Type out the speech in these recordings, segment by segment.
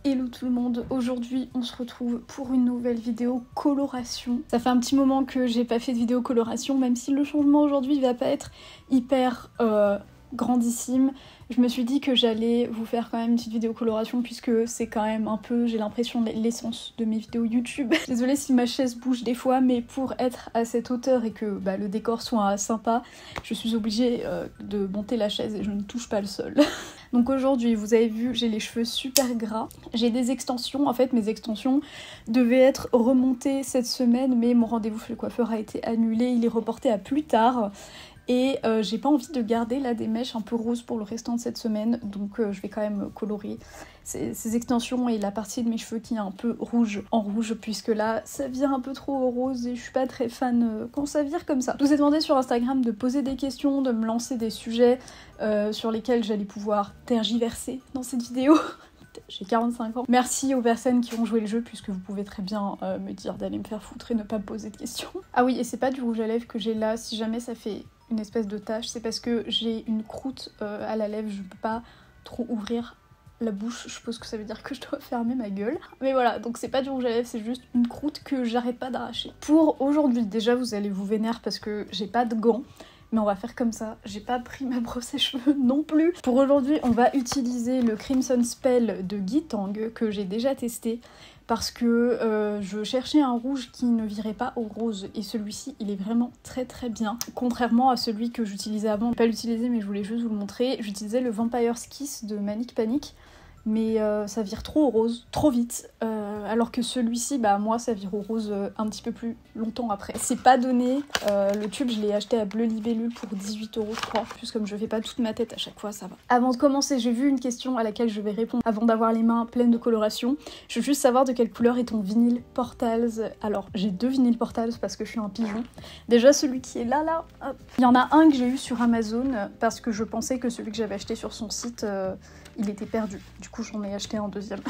Hello tout le monde, aujourd'hui on se retrouve pour une nouvelle vidéo coloration. Ça fait un petit moment que j'ai pas fait de vidéo coloration, même si le changement aujourd'hui va pas être hyper grandissime. Je me suis dit que j'allais vous faire quand même une petite vidéo coloration puisque c'est quand même un peu, j'ai l'impression, l'essence de mes vidéos YouTube. Désolée si ma chaise bouge des fois, mais pour être à cette hauteur et que le décor soit sympa, je suis obligée de monter la chaise et je ne touche pas le sol. Donc aujourd'hui, vous avez vu, j'ai les cheveux super gras. J'ai des extensions, en fait mes extensions devaient être remontées cette semaine, mais mon rendez-vous chez le coiffeur a été annulé, il est reporté à plus tard. Et j'ai pas envie de garder là des mèches un peu roses pour le restant de cette semaine, donc je vais quand même colorer ces extensions et la partie de mes cheveux qui est un peu rouge en rouge, puisque là ça vire un peu trop au rose et je suis pas très fan quand ça vire comme ça. Je vous ai demandé sur Instagram de poser des questions, de me lancer des sujets sur lesquels j'allais pouvoir tergiverser dans cette vidéo. J'ai 45 ans. Merci aux personnes qui ont joué le jeu puisque vous pouvez très bien me dire d'aller me faire foutre et ne pas me poser de questions. Ah oui, et c'est pas du rouge à lèvres que j'ai là, si jamais ça fait une espèce de tache, c'est parce que j'ai une croûte à la lèvre, je peux pas trop ouvrir la bouche, je suppose que ça veut dire que je dois fermer ma gueule. Mais voilà, donc c'est pas du rouge à lèvres, c'est juste une croûte que j'arrête pas d'arracher. Pour aujourd'hui, déjà vous allez vous vénérer parce que j'ai pas de gants. Mais on va faire comme ça, j'ai pas pris ma brosse à cheveux non plus. Pour aujourd'hui, on va utiliser le Crimson Spell de Guitang que j'ai déjà testé parce que je cherchais un rouge qui ne virait pas au rose et celui-ci il est vraiment très très bien. Contrairement à celui que j'utilisais avant, je vais pas l'utiliser mais je voulais juste vous le montrer, j'utilisais le Vampire's Kiss de Manic Panic. Mais ça vire trop au rose, trop vite, alors que celui-ci, moi ça vire au rose un petit peu plus longtemps après. C'est pas donné, le tube je l'ai acheté à Bleu Libellule pour 18 € je crois, plus comme je fais pas toute ma tête à chaque fois, ça va. Avant de commencer, j'ai vu une question à laquelle je vais répondre avant d'avoir les mains pleines de coloration. Je veux juste savoir de quelle couleur est ton vinyle Portals. Alors j'ai deux vinyles Portals parce que je suis un pigeon. Déjà celui qui est là, hop. Il y en a un que j'ai eu sur Amazon parce que je pensais que celui que j'avais acheté sur son site, il était perdu. Du coup, j'en ai acheté un deuxième.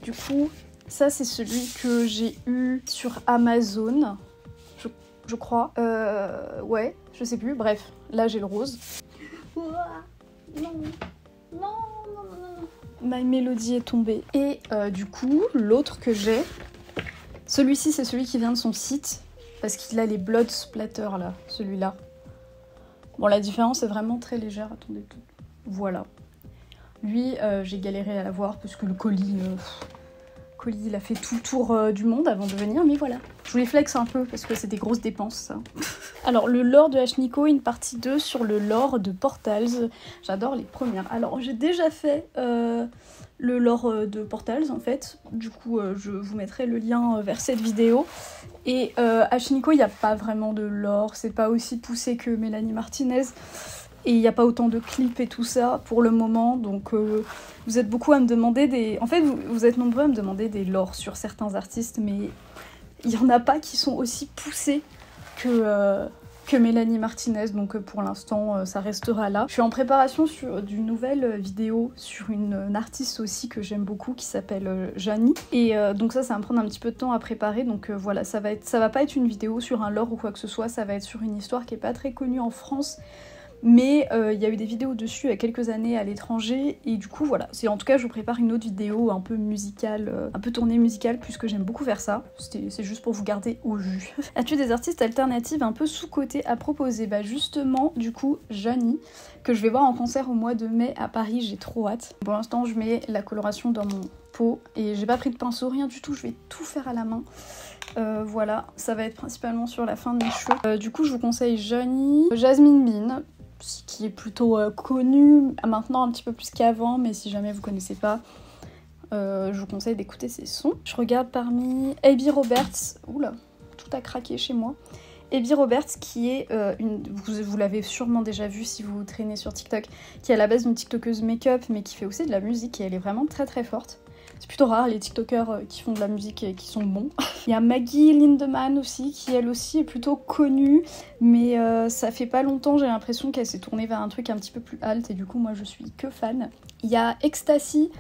Du coup, ça, c'est celui que j'ai eu sur Amazon, je crois. Ouais, je sais plus. Bref, là, j'ai le rose. Non. My Melody est tombée. Et du coup, l'autre que j'ai, celui-ci, c'est celui qui vient de son site, parce qu'il a les blood splatter, là, celui-là. Bon, la différence est vraiment très légère. Attendez, voilà. Lui, j'ai galéré à l'avoir parce que le colis, il a fait tout le tour du monde avant de venir, mais voilà. Je voulais flex un peu parce que c'est des grosses dépenses, ça. Alors, le lore de Hachiko, une partie 2 sur le lore de Portals. J'adore les premières. Alors, j'ai déjà fait le lore de Portals, en fait. Du coup, je vous mettrai le lien vers cette vidéo. Et Hachiko, il n'y a pas vraiment de lore. C'est pas aussi poussé que Mélanie Martinez. Et il n'y a pas autant de clips et tout ça pour le moment, donc vous êtes beaucoup à me demander des... En fait, vous êtes nombreux à me demander des lores sur certains artistes, mais il n'y en a pas qui sont aussi poussés que Mélanie Martinez, donc pour l'instant, ça restera là. Je suis en préparation d'une nouvelle vidéo sur une artiste aussi que j'aime beaucoup, qui s'appelle Jani. Et donc ça va me prendre un petit peu de temps à préparer, donc voilà, ça va pas être une vidéo sur un lore ou quoi que ce soit, ça va être sur une histoire qui est pas très connue en France, mais il y a eu des vidéos dessus il y a quelques années à l'étranger, et du coup voilà, en tout cas je vous prépare une autre vidéo un peu musicale, un peu tournée musicale, puisque j'aime beaucoup faire ça, c'est juste pour vous garder au jus. As-tu des artistes alternatives un peu sous-cotés à proposer? Justement, du coup, Jani, que je vais voir en concert au mois de mai à Paris, j'ai trop hâte. Pour l'instant je mets la coloration dans mon pot, et j'ai pas pris de pinceau, rien du tout, je vais tout faire à la main. Voilà, ça va être principalement sur la fin de mes cheveux. Du coup je vous conseille Jani, Jasmine Bean, qui est plutôt connu maintenant un petit peu plus qu'avant, mais si jamais vous connaissez pas, je vous conseille d'écouter ses sons. Je regarde parmi Abby Roberts, oula, tout a craqué chez moi. Abby Roberts qui est vous l'avez sûrement déjà vu si vous traînez sur TikTok, qui est à la base une tiktokeuse make-up mais qui fait aussi de la musique et elle est vraiment très très forte. C'est plutôt rare les tiktokers qui font de la musique et qui sont bons. Il y a Maggie Lindemann aussi, qui elle aussi est plutôt connue, mais ça fait pas longtemps, j'ai l'impression qu'elle s'est tournée vers un truc un petit peu plus alt, et du coup moi je suis que fan. Il y a Ecstasy,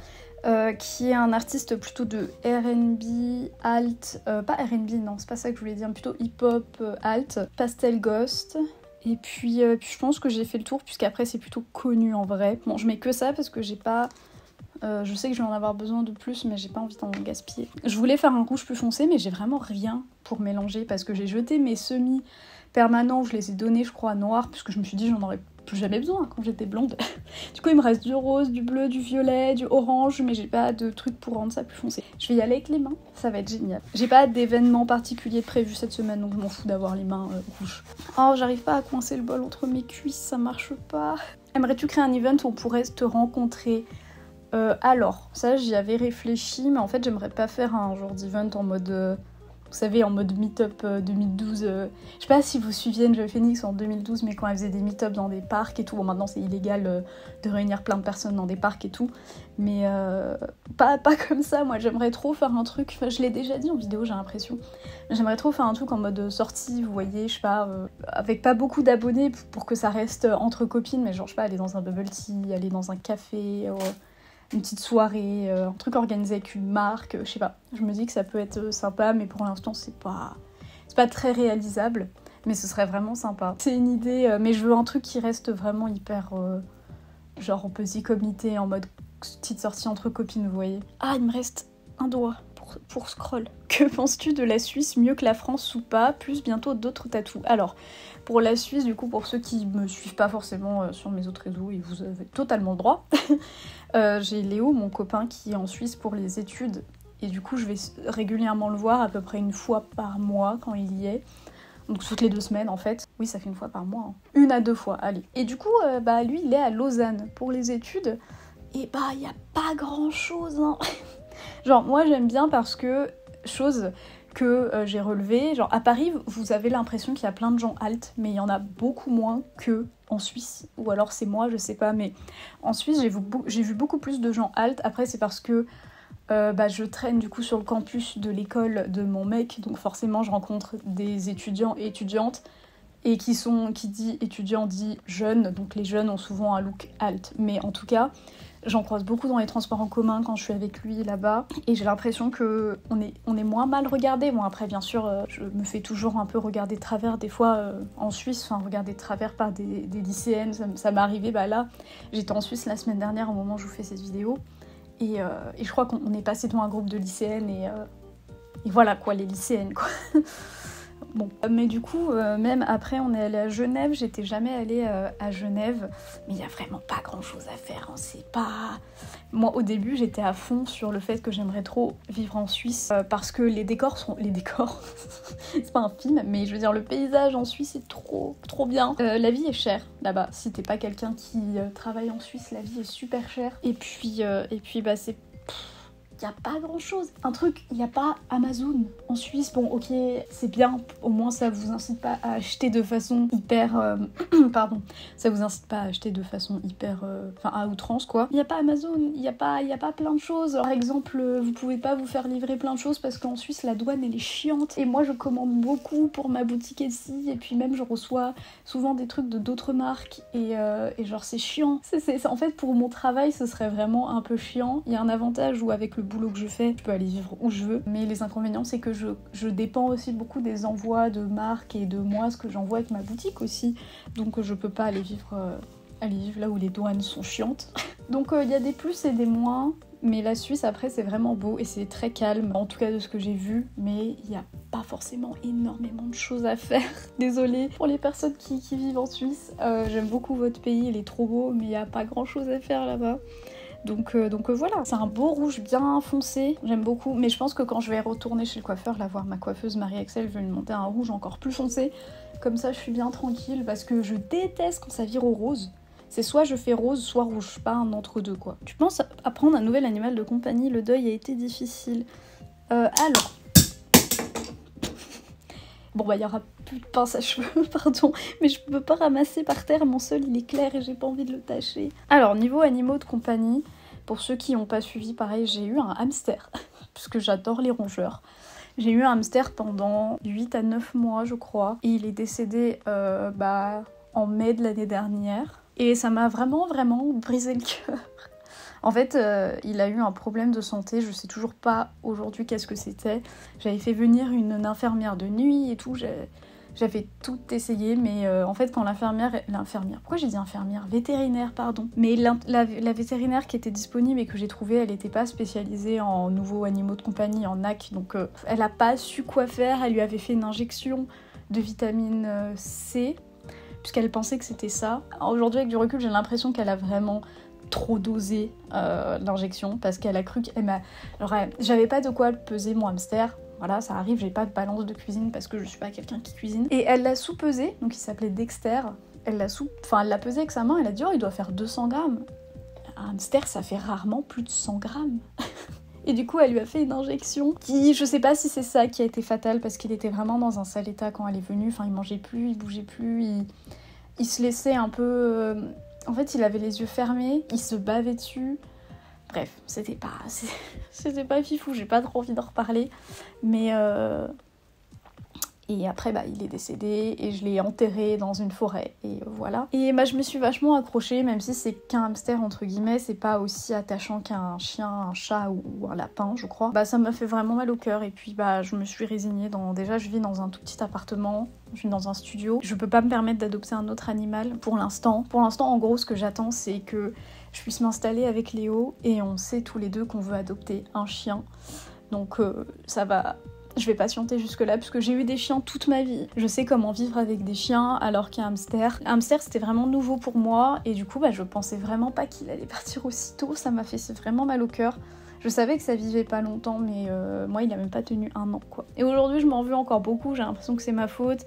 qui est un artiste plutôt de R&B alt, pas R&B non, c'est pas ça que je voulais dire, plutôt hip-hop alt, Pastel Ghost. Et puis je pense que j'ai fait le tour, puisqu'après c'est plutôt connu en vrai. Bon, je mets que ça parce que j'ai pas Je sais que je vais en avoir besoin de plus, mais j'ai pas envie d'en gaspiller. Je voulais faire un rouge plus foncé, mais j'ai vraiment rien pour mélanger parce que j'ai jeté mes semis permanents, je les ai donnés je crois noirs, puisque je me suis dit j'en aurais plus jamais besoin quand j'étais blonde. Du coup il me reste du rose, du bleu, du violet, du orange, mais j'ai pas de truc pour rendre ça plus foncé. Je vais y aller avec les mains, ça va être génial. J'ai pas d'événement particulier de prévu cette semaine, donc je m'en fous d'avoir les mains rouges. Oh, j'arrive pas à coincer le bol entre mes cuisses, ça marche pas. Aimerais-tu créer un event où on pourrait te rencontrer? Alors, ça j'y avais réfléchi, mais en fait j'aimerais pas faire un genre d'event en mode, vous savez, en mode meet-up 2012. Je sais pas si vous suiviez Enjoy Phoenix en 2012, mais quand elle faisait des meet-up dans des parcs et tout, bon maintenant c'est illégal de réunir plein de personnes dans des parcs et tout, mais pas comme ça. Moi j'aimerais trop faire un truc, enfin je l'ai déjà dit en vidéo j'ai l'impression, j'aimerais trop faire un truc en mode sortie, vous voyez, je sais pas, avec pas beaucoup d'abonnés pour que ça reste entre copines, mais genre je sais pas, aller dans un bubble tea, aller dans un café, une petite soirée, un truc organisé avec une marque, je sais pas. Je me dis que ça peut être sympa, mais pour l'instant c'est pas très réalisable, mais ce serait vraiment sympa. C'est une idée, mais je veux un truc qui reste vraiment hyper, genre petit comité, en mode petite sortie entre copines, vous voyez. Ah, il me reste un doigt pour scroll. Que penses-tu de la Suisse, mieux que la France ou pas, plus bientôt d'autres tatous? Alors, pour la Suisse, du coup, pour ceux qui me suivent pas forcément sur mes autres réseaux, et vous avez totalement le droit, j'ai Léo, mon copain, qui est en Suisse pour les études, et du coup je vais régulièrement le voir à peu près une fois par mois quand il y est. Donc toutes les 2 semaines en fait. Oui, ça fait une fois par mois. Hein. 1 à 2 fois, allez. Et du coup, lui, il est à Lausanne pour les études. Et il y a pas grand chose, hein. Genre, moi j'aime bien parce que, chose que j'ai relevée, genre à Paris, vous avez l'impression qu'il y a plein de gens alt, mais il y en a beaucoup moins que en Suisse. Ou alors c'est moi, je sais pas, mais en Suisse, j'ai vu beaucoup plus de gens alt. Après, c'est parce que je traîne du coup sur le campus de l'école de mon mec, donc forcément je rencontre des étudiants et étudiantes, et qui dit étudiant dit jeune, donc les jeunes ont souvent un look alt. Mais en tout cas, j'en croise beaucoup dans les transports en commun quand je suis avec lui là-bas, et j'ai l'impression qu'on est moins mal regardé. Bon après bien sûr, je me fais toujours un peu regarder de travers des fois en Suisse, enfin regarder de travers par des lycéennes, ça m'est arrivé, là, j'étais en Suisse la semaine dernière au moment où je vous fais cette vidéo, et je crois qu'on est passé devant un groupe de lycéennes, et voilà quoi, les lycéennes quoi. Bon, mais du coup, même après, on est allé à Genève. J'étais jamais allée à Genève, mais il y a vraiment pas grand-chose à faire. Hein. C'est pas. Moi, au début, j'étais à fond sur le fait que j'aimerais trop vivre en Suisse parce que les décors sont les décors. C'est pas un film, mais je veux dire, le paysage en Suisse est trop bien. La vie est chère là-bas. Si t'es pas quelqu'un qui travaille en Suisse, la vie est super chère. Et puis, c'est. Il n'y a pas grand chose. Un truc, il n'y a pas Amazon en Suisse. Bon, ok, c'est bien, au moins ça vous incite pas à acheter de façon hyper... pardon. Ça vous incite pas à acheter de façon hyper... Enfin, à outrance, quoi. Il n'y a pas Amazon, il n'y a pas plein de choses. Par exemple, vous pouvez pas vous faire livrer plein de choses parce qu'en Suisse, la douane, elle est chiante. Et moi, je commande beaucoup pour ma boutique Etsy. Et puis même, je reçois souvent des trucs de d'autres marques. Et genre, c'est chiant. En fait, pour mon travail, ce serait vraiment un peu chiant. Il y a un avantage où avec le boulot que je fais, je peux aller vivre où je veux, mais les inconvénients c'est que je dépends aussi beaucoup des envois de marques et de moi, ce que j'envoie avec ma boutique aussi, donc je peux pas aller vivre là où les douanes sont chiantes. Donc il y a des plus et des moins, mais la Suisse après c'est vraiment beau et c'est très calme, en tout cas de ce que j'ai vu, mais il y a pas forcément énormément de choses à faire. Désolée pour les personnes qui vivent en Suisse, j'aime beaucoup votre pays, il est trop beau, mais il y a pas grand chose à faire là-bas. Donc voilà, c'est un beau rouge bien foncé, j'aime beaucoup, mais je pense que quand je vais retourner chez le coiffeur, là voir ma coiffeuse Marie-Axel, je vais lui monter un rouge encore plus foncé, comme ça je suis bien tranquille, parce que je déteste quand ça vire au rose. C'est soit je fais rose, soit rouge, pas un entre-deux quoi. Tu penses à prendre un nouvel animal de compagnie, le deuil a été difficile. Alors... Bon il y aura plus de pince à cheveux, pardon, mais je peux pas ramasser par terre, mon sol il est clair et j'ai pas envie de le tâcher. Alors niveau animaux de compagnie, pour ceux qui n'ont pas suivi, pareil, j'ai eu un hamster, parce que j'adore les rongeurs. J'ai eu un hamster pendant 8 à 9 mois je crois, et il est décédé en mai de l'année dernière, et ça m'a vraiment brisé le cœur. En fait, il a eu un problème de santé, je sais toujours pas aujourd'hui qu'est-ce que c'était. J'avais fait venir une infirmière de nuit et tout, J'avais tout essayé, mais en fait quand l'infirmière, pourquoi j'ai dit infirmière? Vétérinaire, pardon. Mais la vétérinaire qui était disponible et que j'ai trouvée, elle n'était pas spécialisée en nouveaux animaux de compagnie, en NAC, donc elle a pas su quoi faire. Elle lui avait fait une injection de vitamine C, puisqu'elle pensait que c'était ça. Aujourd'hui avec du recul, j'ai l'impression qu'elle a vraiment trop dosé l'injection, parce qu'elle a cru qu'elle m'a... Alors, j'avais pas de quoi peser mon hamster. Voilà, ça arrive, j'ai pas de balance de cuisine parce que je suis pas quelqu'un qui cuisine. Et elle l'a sous-pesé, donc il s'appelait Dexter. Elle l'a pesé avec sa main, elle a dit oh il doit faire 200 grammes. Un hamster ça fait rarement plus de 100 grammes. Et du coup elle lui a fait une injection qui, je sais pas si c'est ça qui a été fatal, parce qu'il était vraiment dans un sale état quand elle est venue. Enfin il mangeait plus, il bougeait plus, il se laissait un peu... En fait il avait les yeux fermés, il se bavait dessus. Bref, c'était pas fifou, j'ai pas trop envie d'en reparler. Mais et après il est décédé et je l'ai enterré dans une forêt et voilà. Et je me suis vachement accrochée, même si c'est qu'un hamster entre guillemets, c'est pas aussi attachant qu'un chien, un chat ou un lapin je crois. Ça m'a fait vraiment mal au cœur et puis je me suis résignée déjà je vis dans un tout petit appartement, je vis dans un studio. Je peux pas me permettre d'adopter un autre animal pour l'instant. Pour l'instant en gros ce que j'attends c'est que je puisse m'installer avec Léo et on sait tous les deux qu'on veut adopter un chien. Donc ça va... Je vais patienter jusque-là puisque j'ai eu des chiens toute ma vie. Je sais comment vivre avec des chiens alors qu'un hamster... Un hamster c'était vraiment nouveau pour moi et du coup je pensais vraiment pas qu'il allait partir aussitôt. Ça m'a fait vraiment mal au cœur. Je savais que ça vivait pas longtemps mais moi il a même pas tenu 1 an quoi. Et aujourd'hui je m'en veux encore beaucoup, j'ai l'impression que c'est ma faute.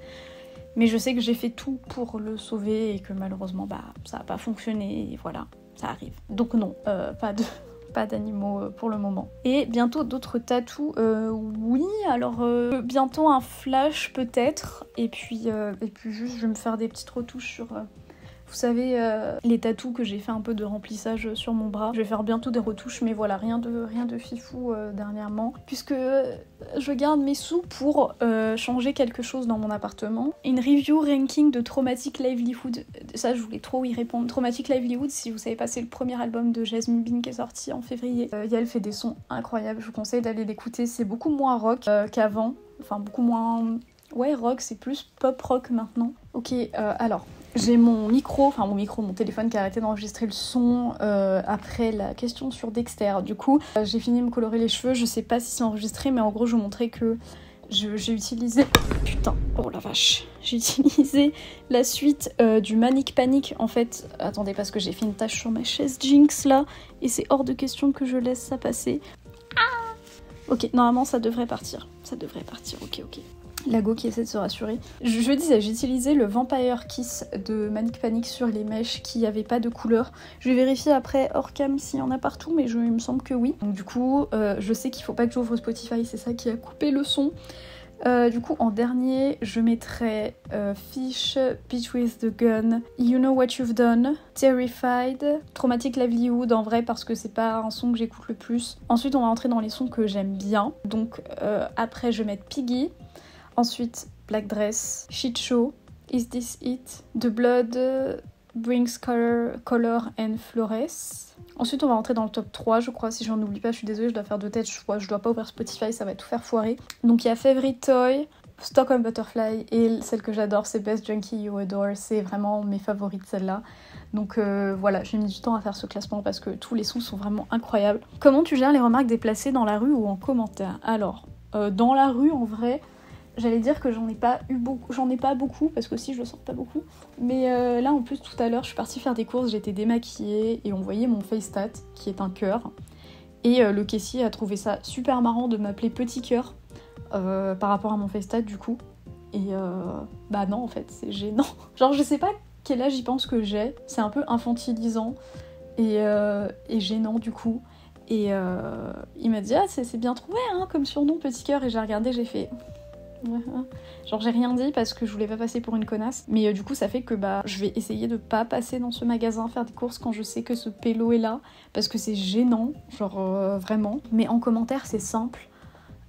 Mais je sais que j'ai fait tout pour le sauver et que malheureusement ça a pas fonctionné et voilà, ça arrive. Donc non, pas d'animaux pour le moment. Et bientôt d'autres tatous, oui, alors bientôt un flash peut-être, et puis juste je vais me faire des petites retouches sur... Vous savez, les tatous que j'ai fait un peu de remplissage sur mon bras. Je vais faire bientôt des retouches, mais voilà, rien de fifou dernièrement. Puisque je garde mes sous pour changer quelque chose dans mon appartement. Une review ranking de Traumatic Livelihood. Ça, je voulais trop y répondre. Traumatic Livelihood, si vous savez pas, c'est le premier album de Jasmine Bin qui est sorti en février. Yael fait des sons incroyables, je vous conseille d'aller l'écouter. C'est beaucoup moins rock qu'avant. Enfin, beaucoup moins... Ouais, rock, c'est plus pop rock maintenant. Ok, alors... J'ai mon téléphone qui a arrêté d'enregistrer le son après la question sur Dexter. Du coup, j'ai fini de me colorer les cheveux. Je sais pas si c'est enregistré, mais en gros, je vous montrais que j'ai utilisé... Putain, oh la vache. J'ai utilisé la suite du Manic Panic. En fait, attendez, parce que j'ai fait une tache sur ma chaise Jinx, là. Et c'est hors de question que je laisse ça passer. Ah, ok, normalement, ça devrait partir. Ok. Lago qui essaie de se rassurer. Je disais, j'ai utilisé le Vampire Kiss de Manic Panic sur les mèches qui n'avaient pas de couleur. Je vais vérifier après hors cam s'il y en a partout, mais il me semble que oui. Donc du coup, je sais qu'il faut pas que j'ouvre Spotify, c'est ça qui a coupé le son. Du coup, en dernier, je mettrai Fish, Beat with the Gun, You Know What You've Done, Terrified, Traumatic Livelihood en vrai parce que c'est pas un son que j'écoute le plus. Ensuite, on va entrer dans les sons que j'aime bien. Donc après, je vais mettre Piggy. Ensuite, Black Dress, Shit Show, Is This It, The Blood Brings Color and Flores. Ensuite, on va rentrer dans le top 3, je crois. Si j'en oublie pas, je suis désolée, je dois faire 2 têtes. Je dois pas ouvrir Spotify, ça va tout faire foirer. Donc, il y a Favorite Toy, Stockholm Butterfly et celle que j'adore, c'est Best Junkie You Adore. C'est vraiment mes favorites, celle-là. Donc voilà, j'ai mis du temps à faire ce classement parce que tous les sons sont vraiment incroyables. Comment tu gères les remarques déplacées dans la rue ou en commentaire? Alors, dans la rue, en vrai... J'allais dire que j'en ai pas beaucoup parce que aussi je le sens pas beaucoup. Mais là en plus tout à l'heure je suis partie faire des courses, j'étais démaquillée et on voyait mon FaceStat qui est un cœur. Et le caissier a trouvé ça super marrant de m'appeler petit cœur par rapport à mon FaceStat du coup. Et non en fait c'est gênant. Genre je sais pas quel âge il pense que j'ai, c'est un peu infantilisant et gênant du coup. Et il m'a dit c'est bien trouvé hein, comme surnom petit cœur et j'ai regardé, j'ai fait... Genre j'ai rien dit parce que je voulais pas passer pour une connasse, mais du coup ça fait que je vais essayer de pas passer dans ce magasin faire des courses quand je sais que ce pélo est là parce que c'est gênant, genre vraiment. Mais en commentaire c'est simple,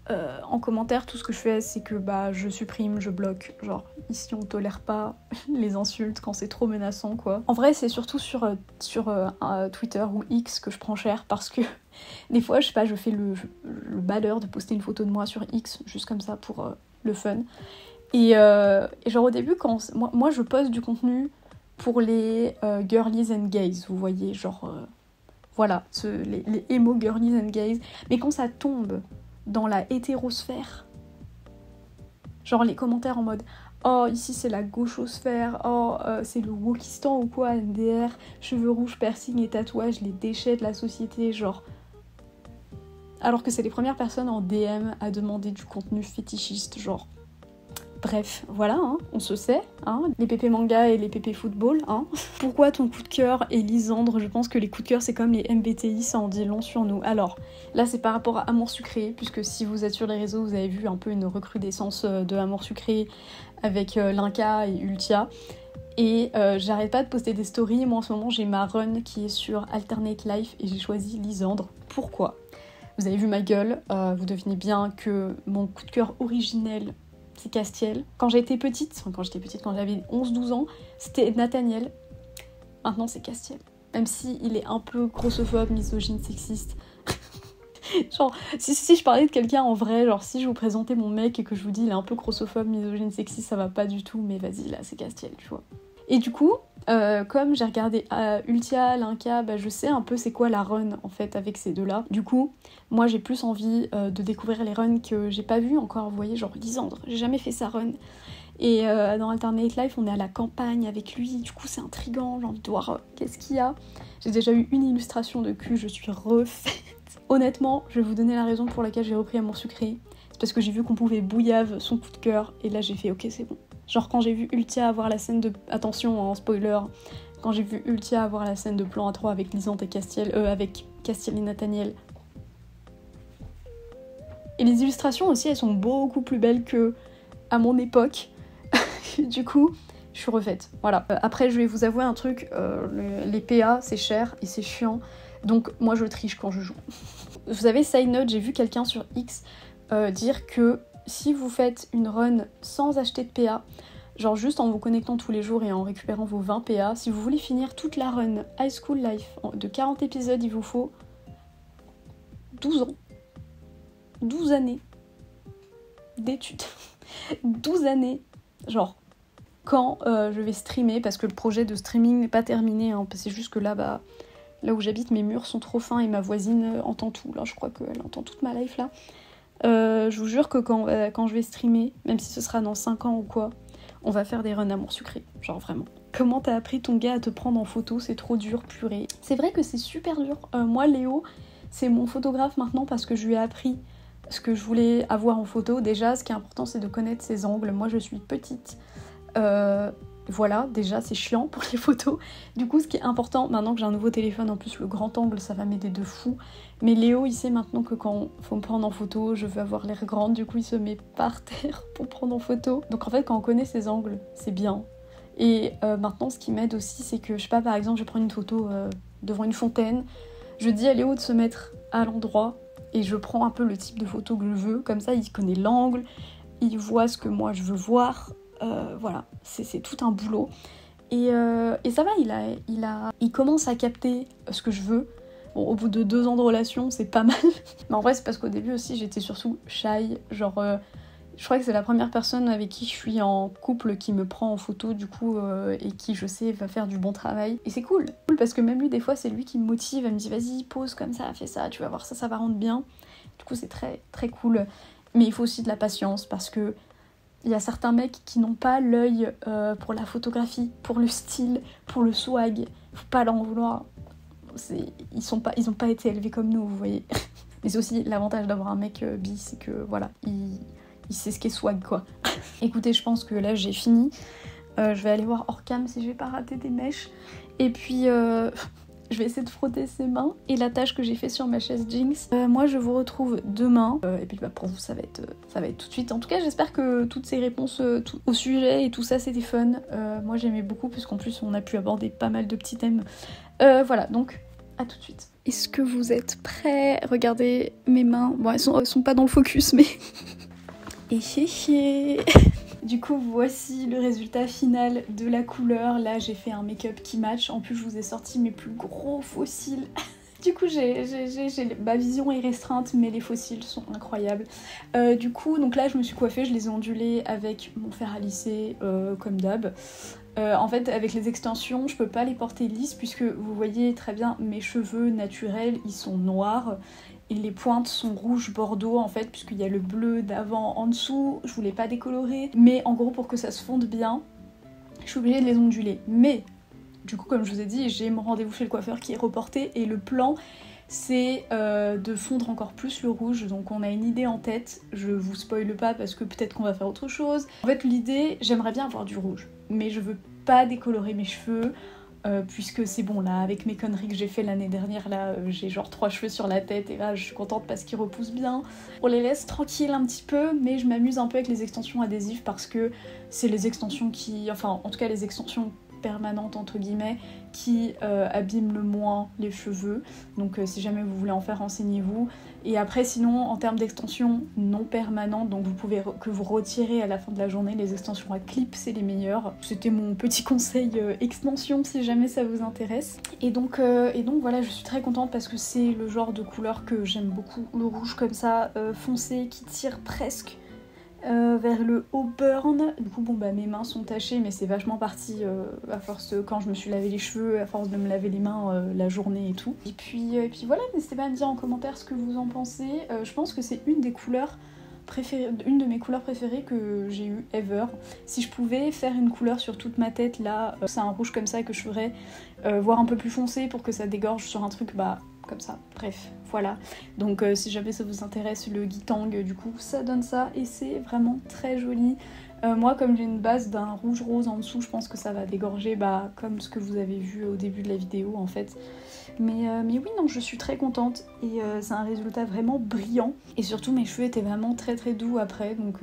en commentaire tout ce que je fais c'est que je supprime, je bloque, genre ici on tolère pas les insultes quand c'est trop menaçant quoi. En vrai c'est surtout sur Twitter ou X que je prends cher parce que des fois je sais pas, je fais le malheur de poster une photo de moi sur X juste comme ça pour le fun. Et genre au début, moi je poste du contenu pour les girlies and gays, vous voyez, genre voilà, les emo girlies and gays. Mais quand ça tombe dans la hétérosphère, genre les commentaires en mode oh ici c'est la gauchosphère, oh c'est le wokistan ou quoi, MDR, cheveux rouges, piercing et tatouages, les déchets de la société, genre. Alors que c'est les premières personnes en DM à demander du contenu fétichiste, genre. Bref, voilà, hein, on se sait, hein, les pépés manga et les pépés football, hein. Pourquoi ton coup de cœur est Lisandre? Je pense que les coups de cœur c'est comme les MBTI, ça en dit long sur nous. Alors, là c'est par rapport à Amour Sucré, puisque si vous êtes sur les réseaux, vous avez vu un peu une recrudescence de Amour Sucré avec Linka et Ultia. Et j'arrête pas de poster des stories, moi en ce moment j'ai ma run qui est sur Alternate Life et j'ai choisi Lisandre. Pourquoi? Vous avez vu ma gueule, vous devinez bien que mon coup de cœur originel c'est Castiel. Quand j'étais petite, quand j'avais 11-12 ans, c'était Nathaniel. Maintenant c'est Castiel. Même si il est un peu grossophobe, misogyne, sexiste. Genre, si je parlais de quelqu'un en vrai, genre si je vous présentais mon mec et que je vous dis il est un peu grossophobe, misogyne, sexiste, ça va pas du tout, mais vas-y, là c'est Castiel, tu vois. Et du coup, comme j'ai regardé Ultia, Linka, bah, je sais un peu c'est quoi la run en fait avec ces deux-là. Du coup, moi j'ai plus envie de découvrir les runs que j'ai pas vues encore, vous voyez, genre Lisandre, j'ai jamais fait sa run. Et dans Alternate Life, on est à la campagne avec lui, du coup c'est intriguant, j'ai envie de voir qu'est-ce qu'il y a. J'ai déjà eu une illustration de cul, je suis refaite. Honnêtement, je vais vous donner la raison pour laquelle j'ai repris Amour Sucré. C'est parce que j'ai vu qu'on pouvait bouillave son coup de cœur, et là j'ai fait ok c'est bon. Genre quand j'ai vu Ultia avoir la scène de... Attention, en spoiler. Quand j'ai vu Ultia avoir la scène de plan à 3 avec Lisandre et Castiel... avec Castiel et Nathaniel. Et les illustrations aussi, elles sont beaucoup plus belles que à mon époque. Du coup, je suis refaite. Voilà. Après, je vais vous avouer un truc. Les PA, c'est cher et c'est chiant. Donc moi, je triche quand je joue. Vous savez, side note, j'ai vu quelqu'un sur X dire que si vous faites une run sans acheter de PA, genre juste en vous connectant tous les jours et en récupérant vos 20 PA, si vous voulez finir toute la run High School Life de 40 épisodes, il vous faut 12 ans. 12 années d'études. 12 années. Genre, quand je vais streamer, parce que le projet de streaming n'est pas terminé, hein, c'est juste que là, là où j'habite, mes murs sont trop fins et ma voisine entend tout. Là, je crois qu'elle entend toute ma life là. Je vous jure que quand je vais streamer, même si ce sera dans 5 ans ou quoi, on va faire des runs Amour Sucré, genre vraiment. Comment t'as appris ton gars à te prendre en photo? C'est trop dur, purée. C'est vrai que c'est super dur. Moi, Léo, c'est mon photographe maintenant parce que je lui ai appris ce que je voulais avoir en photo. Déjà, ce qui est important, c'est de connaître ses angles. Moi, je suis petite. Voilà, déjà, c'est chiant pour les photos. Du coup, ce qui est important, maintenant que j'ai un nouveau téléphone, en plus, le grand angle, ça va m'aider de fou. Mais Léo, il sait maintenant que quand faut me prendre en photo, je veux avoir l'air grande. Du coup, il se met par terre pour prendre en photo. Donc en fait, quand on connaît ses angles, c'est bien. Et maintenant, ce qui m'aide aussi, c'est que, je sais pas, par exemple, je prends une photo devant une fontaine. Je dis à Léo de se mettre à l'endroit et je prends un peu le type de photo que je veux. Comme ça, il connaît l'angle, il voit ce que moi je veux voir. Voilà, c'est tout un boulot. Et ça va, il commence à capter ce que je veux. Bon, au bout de 2 ans de relation, c'est pas mal. Mais en vrai, c'est parce qu'au début aussi, j'étais surtout shy. Genre, je crois que c'est la première personne avec qui je suis en couple qui me prend en photo, du coup, et qui, je sais, va faire du bon travail. Et c'est cool. Cool parce que même lui, des fois, c'est lui qui me motive. Elle me dit, vas-y, pose comme ça, fais ça, tu vas voir ça, ça va rendre bien. Du coup, c'est très, très cool. Mais il faut aussi de la patience parce que il y a certains mecs qui n'ont pas l'œil pour la photographie, pour le style, pour le swag. Faut pas leur en vouloir. Ils ont pas été élevés comme nous, vous voyez. Mais c'est aussi l'avantage d'avoir un mec bi, c'est que voilà, il sait ce qu'est swag, quoi. Écoutez, je pense que là j'ai fini. Je vais aller voir hors cam si je vais pas rater des mèches. Et puis je vais essayer de frotter ses mains et la tâche que j'ai fait sur ma chaise Jinx. Moi je vous retrouve demain. Et puis pour vous ça va être tout de suite. En tout cas j'espère que toutes ces réponses au sujet et tout ça c'était fun. Moi j'aimais beaucoup puisqu'en plus on a pu aborder pas mal de petits thèmes. Voilà, donc à tout de suite. Est-ce que vous êtes prêts? Regardez mes mains. Bon, elles sont pas dans le focus, mais... Du coup, voici le résultat final de la couleur. Là, j'ai fait un make-up qui match. En plus, je vous ai sorti mes plus gros fossiles. Du coup, ma vision est restreinte, mais les fossiles sont incroyables. Du coup, donc là, je me suis coiffée, je les ai ondulés avec mon fer à lisser, comme d'hab. En fait, avec les extensions, je peux pas les porter lisses, puisque vous voyez très bien, mes cheveux naturels, ils sont noirs. Et les pointes sont rouge bordeaux en fait, puisqu'il y a le bleu d'avant en dessous. Je voulais pas décolorer, mais en gros, pour que ça se fonde bien, je suis obligée de les onduler. Mais du coup, comme je vous ai dit, j'ai mon rendez-vous chez le coiffeur qui est reporté et le plan c'est de fondre encore plus le rouge. Donc on a une idée en tête, je vous spoile pas parce que peut-être qu'on va faire autre chose. En fait l'idée, j'aimerais bien avoir du rouge, mais je veux pas décolorer mes cheveux. Puisque c'est bon là, avec mes conneries que j'ai fait l'année dernière, là j'ai genre 3 cheveux sur la tête et là je suis contente parce qu'ils repoussent bien. On les laisse tranquilles un petit peu, mais je m'amuse un peu avec les extensions adhésives parce que c'est les extensions qui, enfin en tout cas les extensions permanentes entre guillemets, qui abîment le moins les cheveux. Donc si jamais vous voulez en faire, renseignez-vous. Et après sinon en termes d'extensions non permanentes, donc vous pouvez que vous retirez à la fin de la journée, les extensions à clip c'est les meilleures. C'était mon petit conseil extension si jamais ça vous intéresse. Et donc voilà, je suis très contente parce que c'est le genre de couleur que j'aime beaucoup. Le rouge comme ça, foncé, qui tire presque vers le auburn. Du coup bon bah mes mains sont tachées, mais c'est vachement parti à force quand je me suis lavé les cheveux, à force de me laver les mains la journée et tout. Et puis voilà, n'hésitez pas à me dire en commentaire ce que vous en pensez. Je pense que c'est une des couleurs préférées, une de mes couleurs préférées que j'ai eu ever. Si je pouvais faire une couleur sur toute ma tête là, c'est un rouge comme ça que je ferais, voire un peu plus foncé pour que ça dégorge sur un truc bah comme ça, bref, voilà. Donc si jamais ça vous intéresse, le Guitang, du coup, ça donne ça et c'est vraiment très joli. Moi, comme j'ai une base d'un rouge rose en dessous, je pense que ça va dégorger, bah, comme ce que vous avez vu au début de la vidéo, en fait. Mais oui, non, je suis très contente et c'est un résultat vraiment brillant. Et surtout, mes cheveux étaient vraiment très très doux après, donc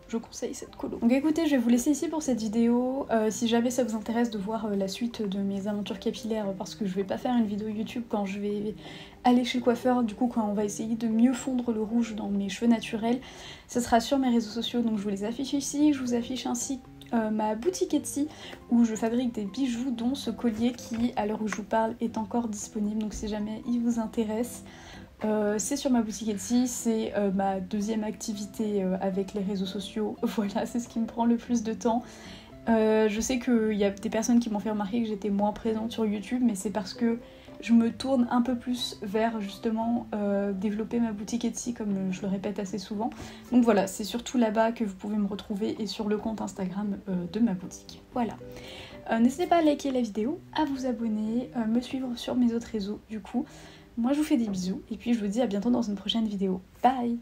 je conseille cette colo. Donc écoutez, je vais vous laisser ici pour cette vidéo. Si jamais ça vous intéresse de voir la suite de mes aventures capillaires, parce que je vais pas faire une vidéo YouTube quand je vais aller chez le coiffeur, du coup quand on va essayer de mieux fondre le rouge dans mes cheveux naturels, ça sera sur mes réseaux sociaux, donc je vous les affiche ici. Je vous affiche ainsi ma boutique Etsy où je fabrique des bijoux, dont ce collier qui, à l'heure où je vous parle, est encore disponible, donc si jamais il vous intéresse, c'est sur ma boutique Etsy. C'est ma deuxième activité avec les réseaux sociaux. Voilà, c'est ce qui me prend le plus de temps. Je sais qu'il y a des personnes qui m'ont fait remarquer que j'étais moins présente sur YouTube, mais c'est parce que je me tourne un peu plus vers justement développer ma boutique Etsy, comme je le répète assez souvent. Donc voilà, c'est surtout là-bas que vous pouvez me retrouver et sur le compte Instagram de ma boutique. Voilà. N'hésitez pas à liker la vidéo, à vous abonner, me suivre sur mes autres réseaux du coup. Moi je vous fais des bisous et puis je vous dis à bientôt dans une prochaine vidéo. Bye!